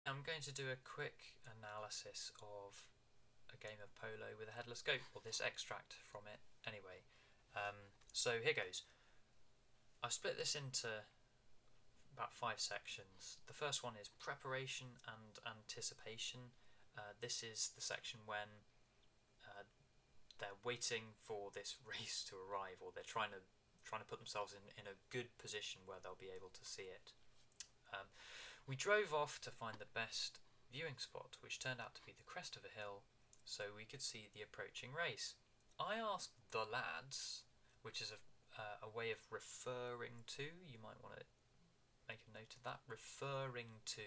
I'm going to do a quick analysis of a game of Polo with a Headless Goat, or this extract from it anyway. So here goes. I've split this into about 5 sections. The first one is preparation and anticipation. This is the section when they're waiting for this race to arrive, or they're trying to put themselves in a good position where they'll be able to see it. We drove off to find the best viewing spot, which turned out to be the crest of a hill, so we could see the approaching race. I asked the lads, which is a way of referring to, you might want to make a note of that, referring to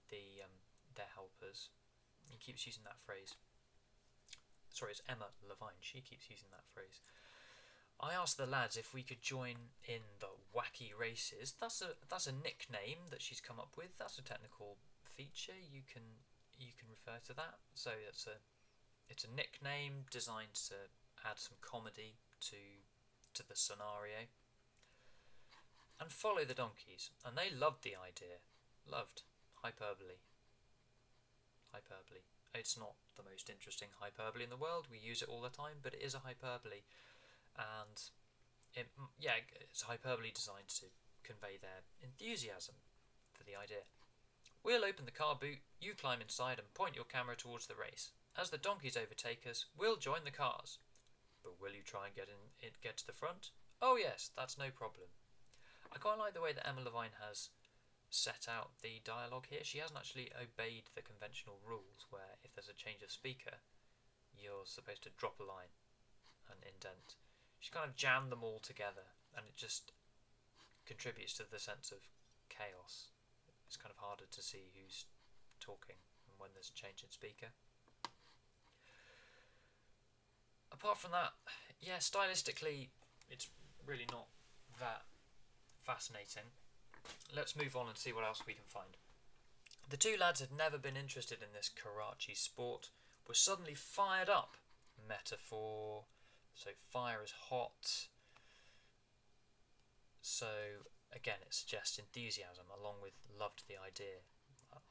their helpers. He keeps using that phrase. Sorry, it's Emma Levine, she keeps using that phrase. I asked the lads if we could join in the wacky races. That's a nickname that she's come up with. That's a technical feature. You can refer to that. So it's a nickname designed to add some comedy to the scenario. And follow the donkeys. And they loved the idea. Loved hyperbole. Hyperbole. It's not the most interesting hyperbole in the world. We use it all the time, but it is a hyperbole. And it's hyperbole designed to convey their enthusiasm for the idea. We'll open the car boot, you climb inside and point your camera towards the race. As the donkeys overtake us, we'll join the cars. But will you try and get to the front? Oh yes, that's no problem. I quite like the way that Emma Levine has set out the dialogue here. She hasn't actually obeyed the conventional rules where if there's a change of speaker, you're supposed to drop a line and indent. She kind of jammed them all together, and it just contributes to the sense of chaos. It's kind of harder to see who's talking and when there's a change in speaker. Apart from that, yeah, stylistically, it's really not that fascinating. Let's move on and see what else we can find. The two lads had never been interested in this Karachi sport, were suddenly fired up. Metaphor. So fire is hot. So again, it suggests enthusiasm along with loved the idea.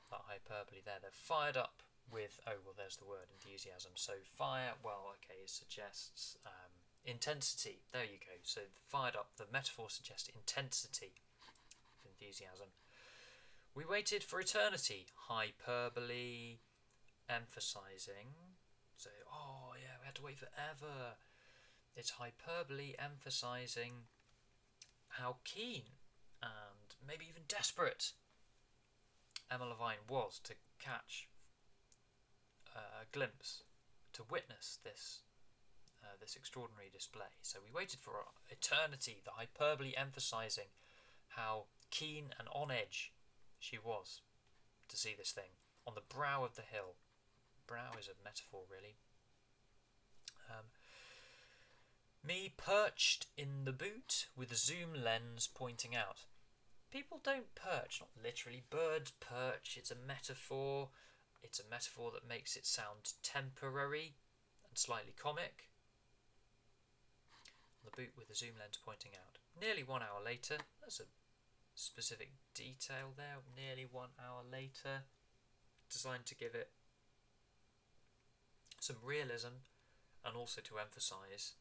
That hyperbole there. They're fired up with, oh well, there's the word, enthusiasm. So fire, well, okay, it suggests intensity. There you go. So fired up, the metaphor suggests intensity of enthusiasm. We waited for eternity. Hyperbole, emphasising. So, oh yeah, we had to wait forever. It's hyperbole emphasising how keen and maybe even desperate Emma Levine was to catch a glimpse, to witness this extraordinary display. So we waited for eternity, the hyperbole emphasising how keen and on edge she was to see this thing on the brow of the hill. Brow is a metaphor, really. Me perched in the boot with a zoom lens pointing out. People don't perch, not literally. Birds perch. It's a metaphor. It's a metaphor that makes it sound temporary and slightly comic. The boot with a zoom lens pointing out. Nearly 1 hour later. That's a specific detail there. Nearly 1 hour later. Designed to give it some realism and also to emphasise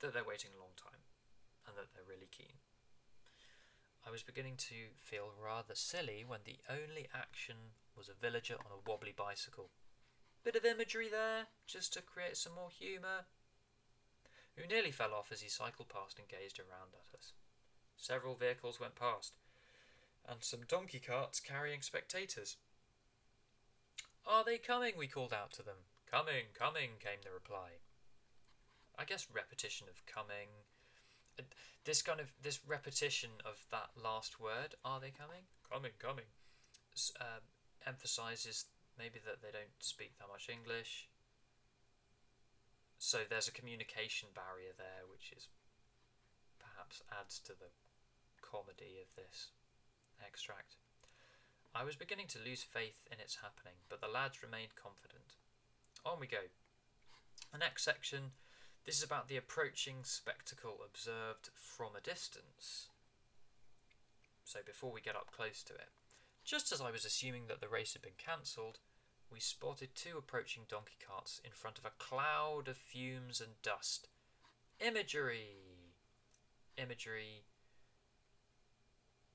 that they're waiting a long time and that they're really keen. I was beginning to feel rather silly when the only action was a villager on a wobbly bicycle. Bit of imagery there, just to create some more humour, who nearly fell off as he cycled past and gazed around at us. Several vehicles went past, and some donkey carts carrying spectators. Are they coming? We called out to them. Coming, coming, came the reply. I guess repetition of coming. This repetition of that last word, are they coming? Coming, coming, emphasises maybe that they don't speak that much English. So there's a communication barrier there, which is perhaps adds to the comedy of this extract. I was beginning to lose faith in its happening, but the lads remained confident. On we go. The next section, this is about the approaching spectacle observed from a distance. So before we get up close to it, Just as I was assuming that the race had been cancelled, we spotted 2 approaching donkey carts in front of a cloud of fumes and dust. Imagery! Imagery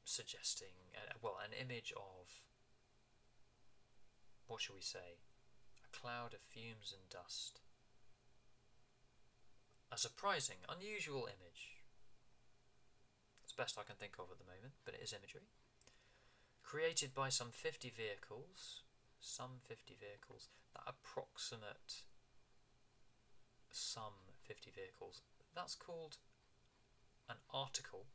suggesting, an image of, what shall we say, a cloud of fumes and dust. A surprising, unusual image. It's the best I can think of at the moment, but it is imagery. Created by some 50 vehicles, that approximate some 50 vehicles. That's called an article.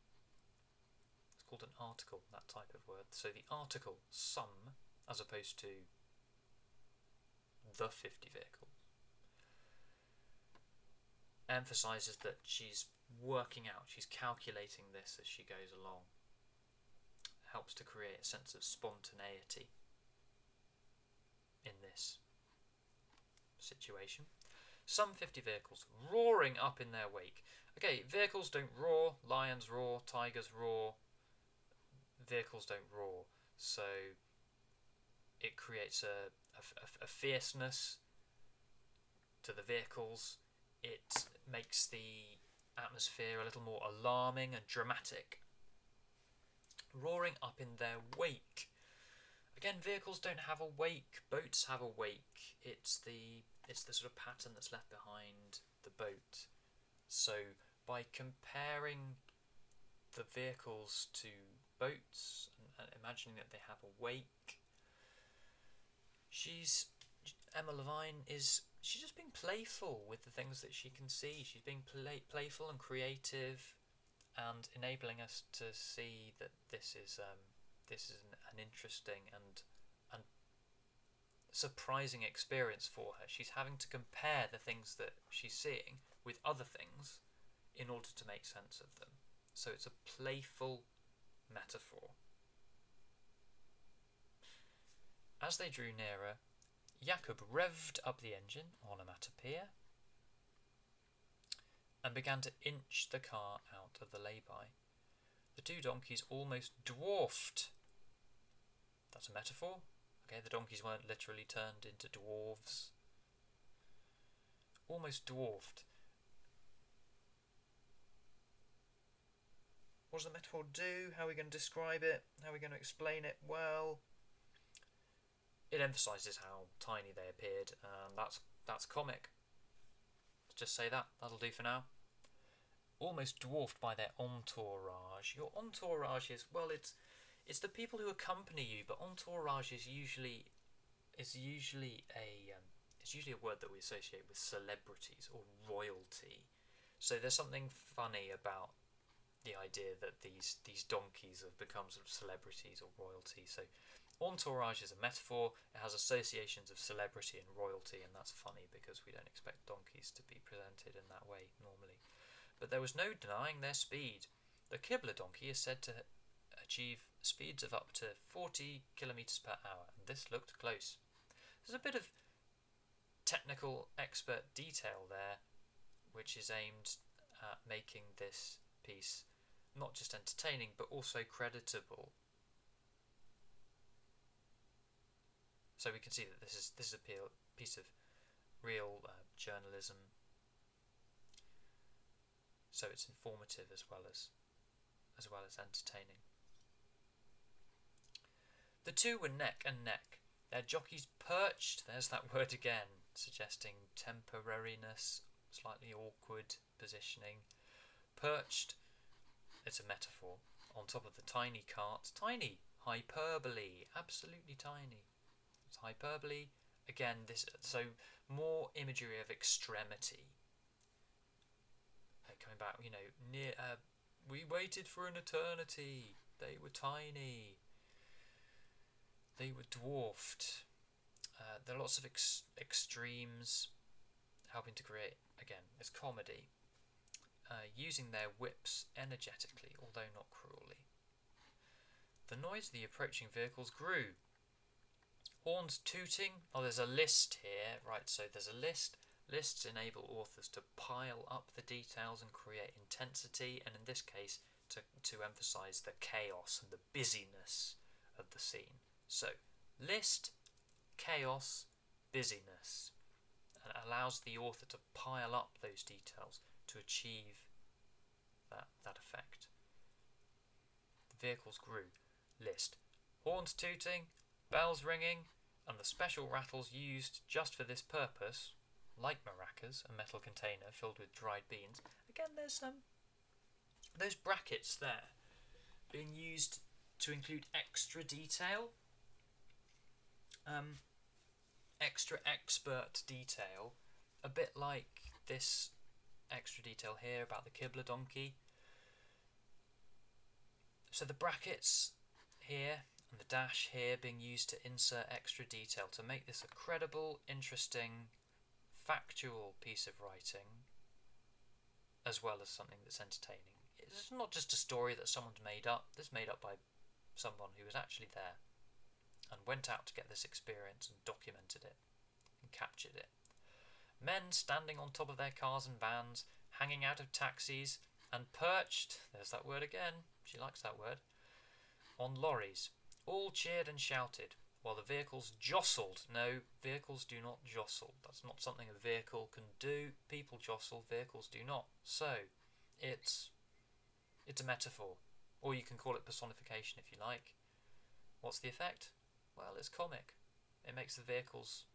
It's called an article, that type of word. So the article, some, as opposed to the 50 vehicles, emphasises that she's working out, she's calculating this as she goes along. Helps to create a sense of spontaneity in this situation. Some 50 vehicles roaring up in their wake. Okay, vehicles don't roar, lions roar, tigers roar, vehicles don't roar. So it creates a fierceness to the vehicles. It makes the atmosphere a little more alarming and dramatic. Roaring up in their wake. Again, vehicles don't have a wake, boats have a wake. It's the sort of pattern that's left behind the boat. So by comparing the vehicles to boats and imagining that they have a wake, Emma Levine she's just being playful with the things that she can see. She's being playful and creative, and enabling us to see that this is an interesting and surprising experience for her. She's having to compare the things that she's seeing with other things in order to make sense of them. So it's a playful metaphor. As they drew nearer, Jakob revved up the engine, onomatopoeia, and began to inch the car out of the lay-by. The 2 donkeys almost dwarfed. That's a metaphor. Okay, the donkeys weren't literally turned into dwarves. Almost dwarfed. What does the metaphor do? How are we going to describe it? How are we going to explain it? Well, it emphasises how tiny they appeared, and that's comic. Let's just say that. That'll do for now. Almost dwarfed by their entourage. Your entourage is, well, it's the people who accompany you, but entourage is usually a word that we associate with celebrities or royalty. So there's something funny about the idea that these donkeys have become sort of celebrities or royalty. So entourage is a metaphor. It has associations of celebrity and royalty, and that's funny because we don't expect donkeys to be presented in that way normally. But there was no denying their speed. The Kibler donkey is said to achieve speeds of up to 40 kilometres per hour, and this looked close. There's a bit of technical expert detail there, which is aimed at making this piece not just entertaining, but also creditable. So we can see that this is a piece of real journalism. So it's informative as well as entertaining. The 2 were neck and neck. Their jockeys perched, there's that word again, suggesting temporariness, slightly awkward positioning. Perched, it's a metaphor, on top of the tiny cart. Tiny, hyperbole, absolutely tiny. It's hyperbole, again, so more imagery of extremity. Coming back, we waited for an eternity. They were tiny. They were dwarfed. There are lots of extremes helping to create, again, this comedy, using their whips energetically, although not cruelly. The noise of the approaching vehicles grew. Horns tooting. Oh, there's a list here. Right, so there's a list. Lists enable authors to pile up the details and create intensity, and in this case, to emphasise the chaos and the busyness of the scene. So, list, chaos, busyness, and it allows the author to pile up those details to achieve that effect. The vehicles grew. List, horns tooting, bells ringing, and the special rattles used just for this purpose, like maracas, a metal container filled with dried beans. Again, there's those brackets there being used to include extra detail, extra expert detail, a bit like this extra detail here about the Kibble donkey. So the brackets here and the dash here being used to insert extra detail to make this a credible, interesting, factual piece of writing, as well as something that's entertaining. It's not just a story that someone's made up. It's made up by someone who was actually there and went out to get this experience and documented it and captured it. Men standing on top of their cars and vans, hanging out of taxis, and perched, there's that word again, she likes that word, on lorries. All cheered and shouted, while the vehicles jostled. No, vehicles do not jostle. That's not something a vehicle can do. People jostle, vehicles do not. So, it's a metaphor. Or you can call it personification if you like. What's the effect? Well, it's comic. It makes the vehicles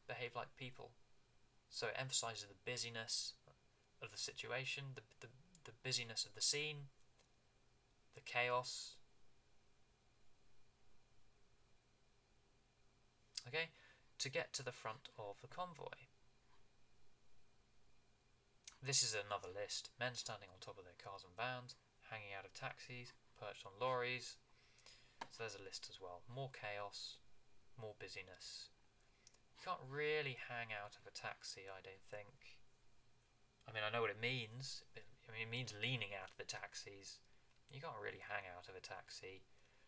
behave like people. So it emphasises the busyness of the situation, the busyness of the scene, the chaos. Okay, to get to the front of the convoy. This is another list. Men standing on top of their cars and vans, hanging out of taxis, perched on lorries. So there's a list as well. More chaos, more busyness. You can't really hang out of a taxi, I don't think. I mean, I know what it means. I mean, it means leaning out of the taxis. You can't really hang out of a taxi.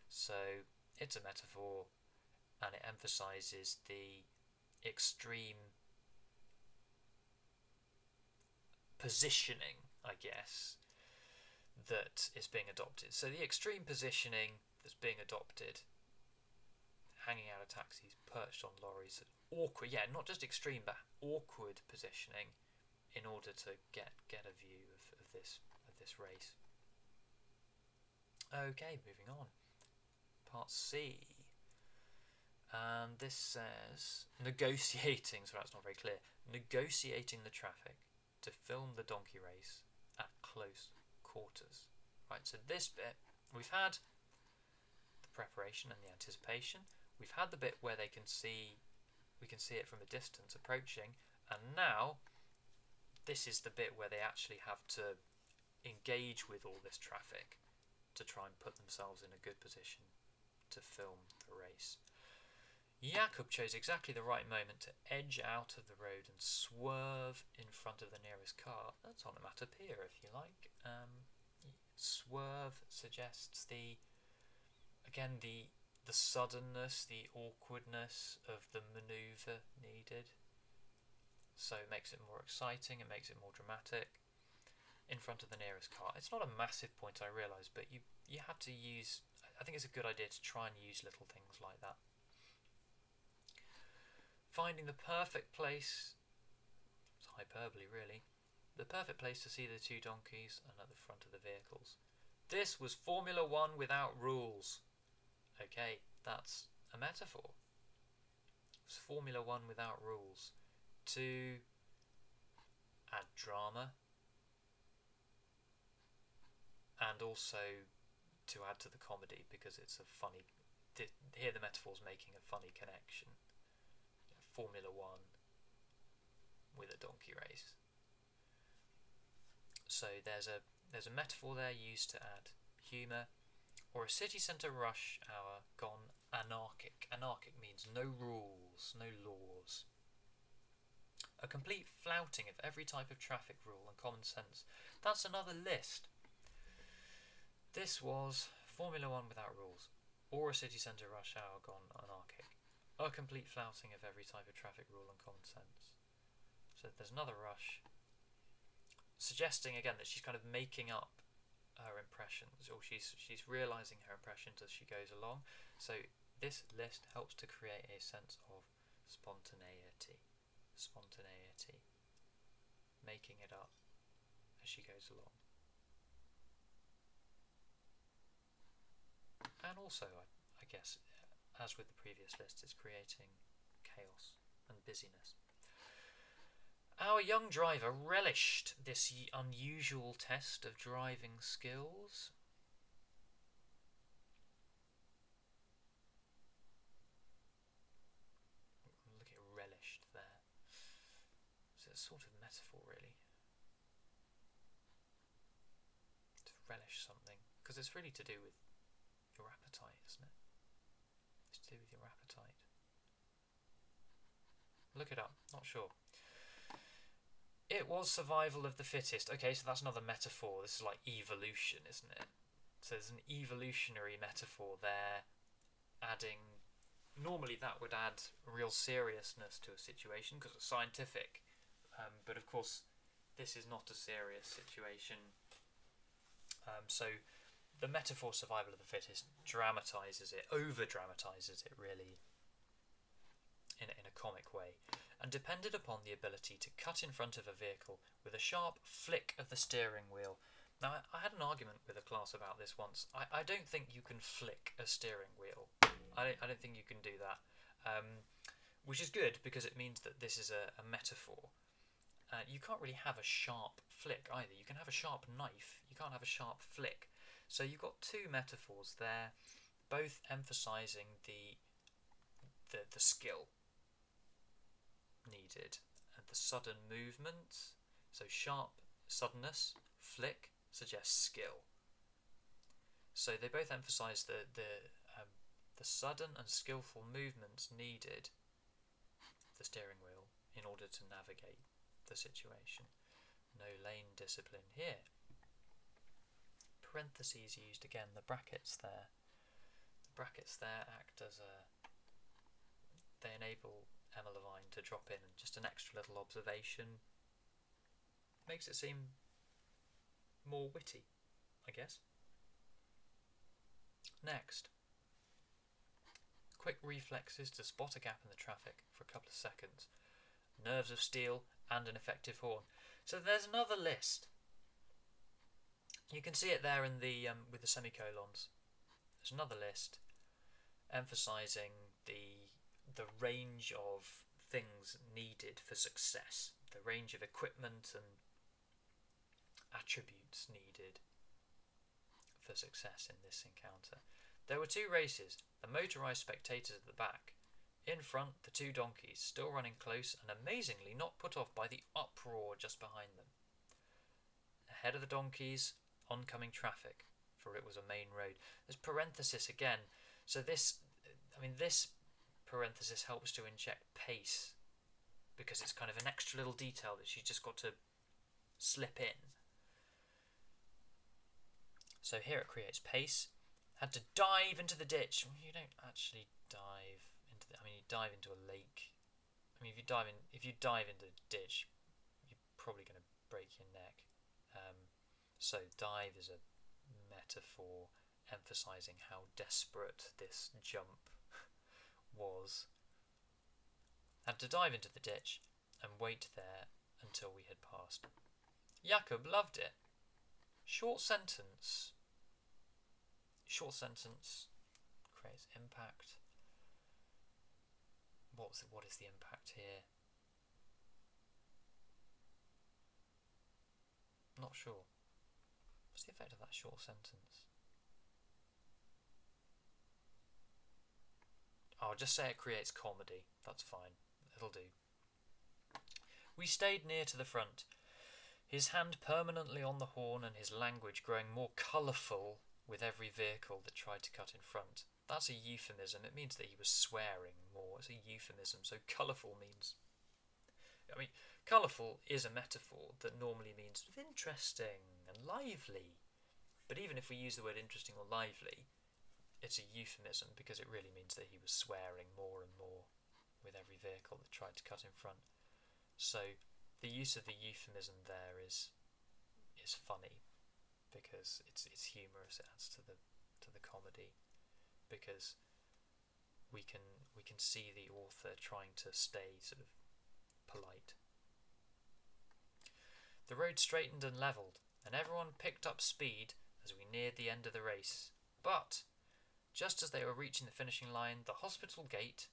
So it's a metaphor, and it emphasises the extreme positioning, I guess, that is being adopted. So the extreme positioning that's being adopted, hanging out of taxis, perched on lorries, awkward, yeah, not just extreme, but awkward positioning in order to get a view of this race. Okay, moving on. Part C. And this says, negotiating, so that's not very clear, negotiating the traffic to film the donkey race at close quarters. Right, so this bit, we've had the preparation and the anticipation. We've had the bit where we can see it from a distance approaching, and now this is the bit where they actually have to engage with all this traffic to try and put themselves in a good position to film the race. Jakub chose exactly the right moment to edge out of the road and swerve in front of the nearest car. That's onomatopoeia, if you like. Swerve suggests the suddenness, the awkwardness of the manoeuvre needed. So it makes it more exciting, it makes it more dramatic. In front of the nearest car. It's not a massive point, I realise, but you have to use... I think it's a good idea to try and use little things like that. Finding the perfect place, it's hyperbole really, the perfect place to see the two donkeys and at the front of the vehicles. This was Formula One without rules. Okay, that's a metaphor. It was Formula One without rules. To add drama, and also to add to the comedy, because it's a funny... Here the metaphor's making a funny connection. Formula One with a donkey race. So there's a metaphor there used to add humour. Or a city centre rush hour gone anarchic. Anarchic means no rules, no laws. A complete flouting of every type of traffic rule and common sense. That's another list. This was Formula One without rules, or a city centre rush hour gone anarchic. A complete flouting of every type of traffic rule and common sense. So there's another rush, suggesting again that she's kind of making up her impressions, or she's realizing her impressions as she goes along. So this list helps to create a sense of spontaneity, making it up as she goes along. And also, I guess, as with the previous list, it's creating chaos and busyness. Our young driver relished this unusual test of driving skills. Look at relished there. So it's sort of metaphor, really. To relish something, because it's really to do with your appetite, isn't it? It's to do with your appetite. Look it up, not sure. It was survival of the fittest. Okay, so that's another metaphor. This is like evolution, isn't it? So there's an evolutionary metaphor there, adding... Normally that would add real seriousness to a situation because it's scientific. But of course, this is not a serious situation. So the metaphor survival of the fittest dramatises it, over-dramatises it really, in a comic way, and depended upon the ability to cut in front of a vehicle with a sharp flick of the steering wheel. Now, I had an argument with a class about this once. I don't think you can flick a steering wheel. I don't think you can do that, which is good because it means that this is a metaphor. You can't really have a sharp flick either. You can have a sharp knife. You can't have a sharp flick. So you've got two metaphors there, both emphasising the skill needed and the sudden movement. So sharp suddenness, flick suggests skill. So they both emphasise the sudden and skillful movements needed the steering wheel in order to navigate the situation. No lane discipline here. Parentheses used again, the brackets there. The brackets there act as they enable Emma Levine to drop in just an extra little observation. Makes it seem more witty, I guess. Next. Quick reflexes to spot a gap in the traffic for a couple of seconds. Nerves of steel and an effective horn. So there's another list. You can see it there in the with the semicolons. There's another list emphasising the range of things needed for success, the range of equipment and attributes needed for success in this encounter. There were two races, the motorised spectators at the back. In front, the two donkeys, still running close and amazingly not put off by the uproar just behind them. Ahead of the donkeys, oncoming traffic, for it was a main road. There's parenthesis again, so this parenthesis helps to inject pace, because it's kind of an extra little detail that she's just got to slip in. So here it creates pace. Had to dive into the ditch. You don't actually dive into you dive into a lake. If you dive into a ditch, you're probably going to break your neck. So dive is a metaphor emphasising how desperate this jump was. Had to dive into the ditch and wait there until we had passed. Jakob loved it. Short sentence creates impact. What is the impact here? Not sure. What's the effect of that short sentence? I'll just say it creates comedy. That's fine. It'll do. We stayed near to the front, his hand permanently on the horn and his language growing more colourful with every vehicle that tried to cut in front. That's a euphemism. It means that he was swearing more. It's a euphemism. So colourful means... colourful is a metaphor that normally means interesting and lively. But even if we use the word interesting or lively, it's a euphemism because it really means that he was swearing more and more with every vehicle that tried to cut in front. So the use of the euphemism there is funny. because it's humorous. It adds to the comedy, because we can see the author trying to stay sort of polite. The road straightened and levelled, and everyone picked up speed as we neared the end of the race. But just as they were reaching the finishing line, the hospital gate,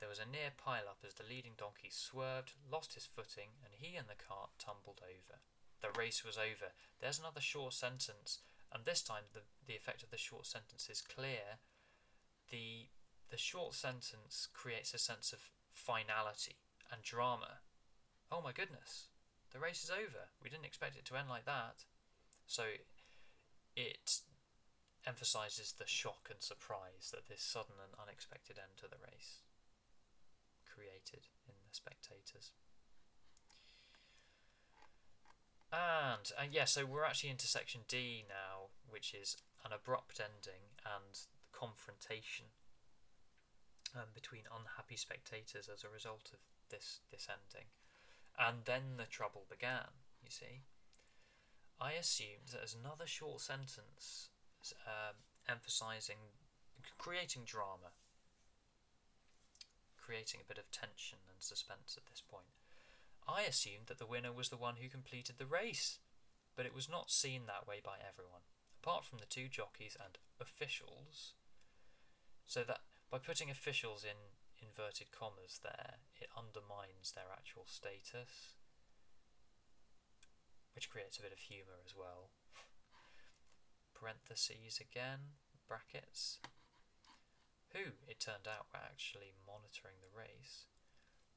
there was a near pile-up as the leading donkey swerved, lost his footing, and he and the cart tumbled over. The race was over. There's another short sentence, and this time the effect of the short sentence is clear. The short sentence creates a sense of finality and drama. Oh my goodness, the race is over. We didn't expect it to end like that. So it emphasises the shock and surprise that this sudden and unexpected end to the race created in the spectators. And so we're actually into section D now, which is an abrupt ending and the confrontation between unhappy spectators as a result of this ending. And then the trouble began, you see. I assumed that as another short sentence emphasising, creating drama, creating a bit of tension and suspense at this point, I assumed that the winner was the one who completed the race, but it was not seen that way by everyone, apart from the two jockeys and officials. So that by putting officials in inverted commas there, it undermines their actual status, which creates a bit of humour as well. Parentheses again, brackets. Who, it turned out, were actually monitoring the race.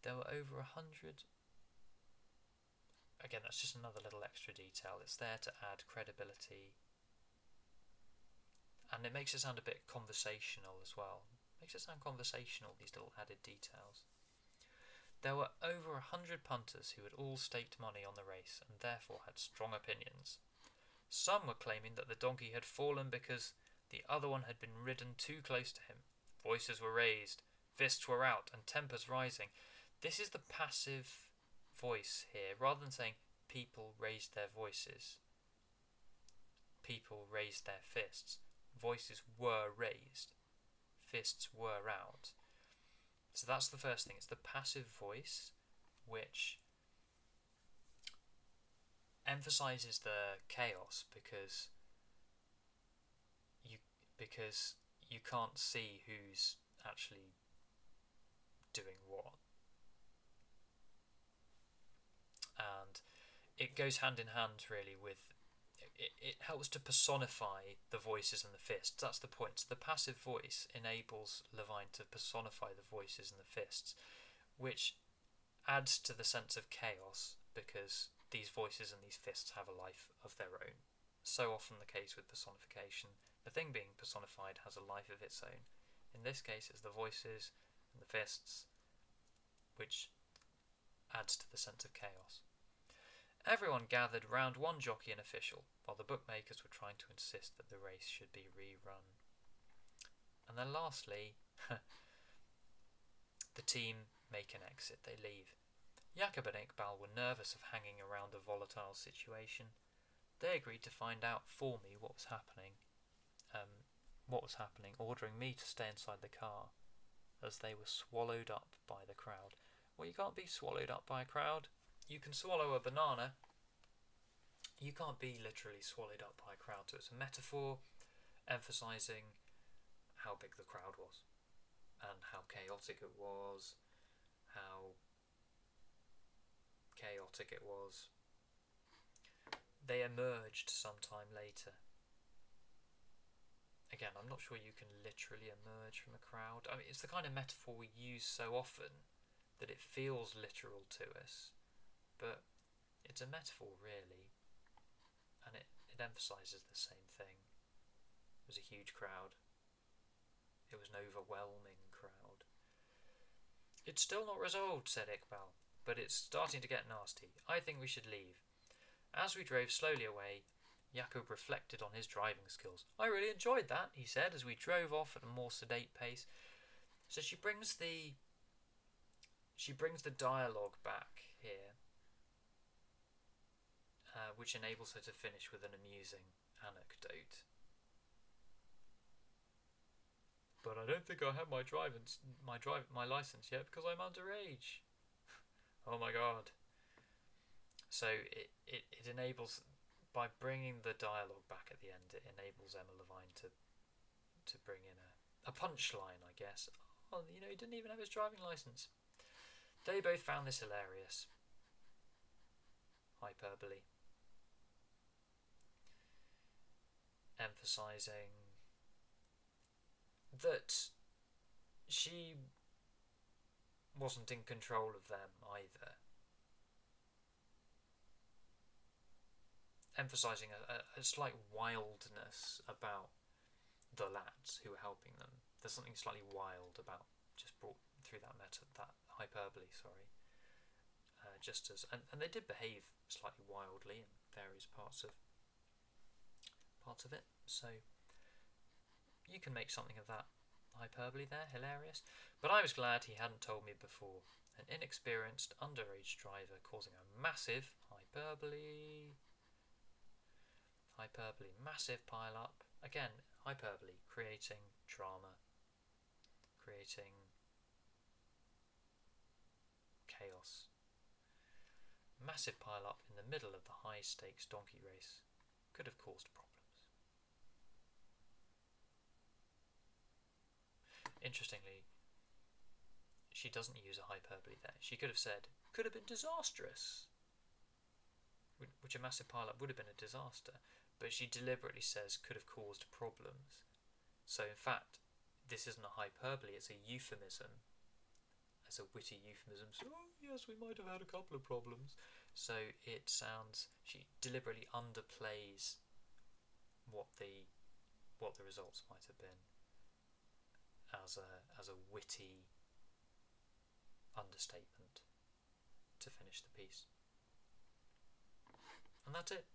There were over 100. Again, that's just another little extra detail. It's there to add credibility, and it makes it sound a bit conversational as well. Makes it sound conversational, these little added details. There were over 100 punters who had all staked money on the race and therefore had strong opinions. Some were claiming that the donkey had fallen because the other one had been ridden too close to him. Voices were raised, fists were out, and tempers rising. This is the passive voice here. Rather than saying people raised their voices, people raised their fists. Voices were raised, fists were out. So that's the first thing. It's the passive voice, which emphasizes the chaos because you can't see who's actually doing what. And it goes hand in hand really with it helps to personify the voices and the fists. That's the point. So the passive voice enables Levine to personify the voices and the fists, which adds to the sense of chaos because these voices and these fists have a life of their own. So often the case with personification, the thing being personified has a life of its own. In this case, it's the voices and the fists, which adds to the sense of chaos. Everyone gathered round one jockey and official, while the bookmakers were trying to insist that the race should be rerun. And then lastly, the team make an exit. They leave. Jakob and Iqbal were nervous of hanging around a volatile situation. They agreed to find out for me what was happening, ordering me to stay inside the car, as they were swallowed up by the crowd. Well, you can't be swallowed up by a crowd. You can swallow a banana. You can't be literally swallowed up by a crowd. So it's a metaphor emphasising how big the crowd was and how chaotic it was, They emerged sometime later. Again, I'm not sure you can literally emerge from a crowd. I mean, it's the kind of metaphor we use so often that it feels literal to us. But it's a metaphor, really, and it emphasises the same thing. It was a huge crowd. It was an overwhelming crowd. It's still not resolved, said Iqbal, but it's starting to get nasty. I think we should leave. As we drove slowly away, Jakob reflected on his driving skills. I really enjoyed that, he said, as we drove off at a more sedate pace. So she brings the dialogue back here. which enables her to finish with an amusing anecdote. But I don't think I have my license yet because I'm underage. Oh my god. So it enables, by bringing the dialogue back at the end, it enables Emma Levine to bring in a punchline, I guess. Oh, he didn't even have his driving license. They both found this hilarious. Hyperbole. Emphasising that she wasn't in control of them either. Emphasising a slight wildness about the lads who were helping them. There's something slightly wild about, just brought through that hyperbole, sorry. Just as, and they did behave slightly wildly in various parts of it. So you can make something of that hyperbole there, hilarious. But I was glad he hadn't told me before. An inexperienced underage driver causing a massive hyperbole, massive pile up. Again, hyperbole, creating drama, creating chaos. Massive pile up in the middle of the high stakes donkey race could have caused problems. Interestingly, she doesn't use a hyperbole there. She could have said, could have been disastrous, which a massive pile-up would have been a disaster, but she deliberately says could have caused problems. So in fact, this isn't a hyperbole, it's a euphemism, as a witty euphemism. So, oh yes, we might have had a couple of problems. So it sounds, she deliberately underplays what the results might have been as a witty understatement to finish the piece. And that's it.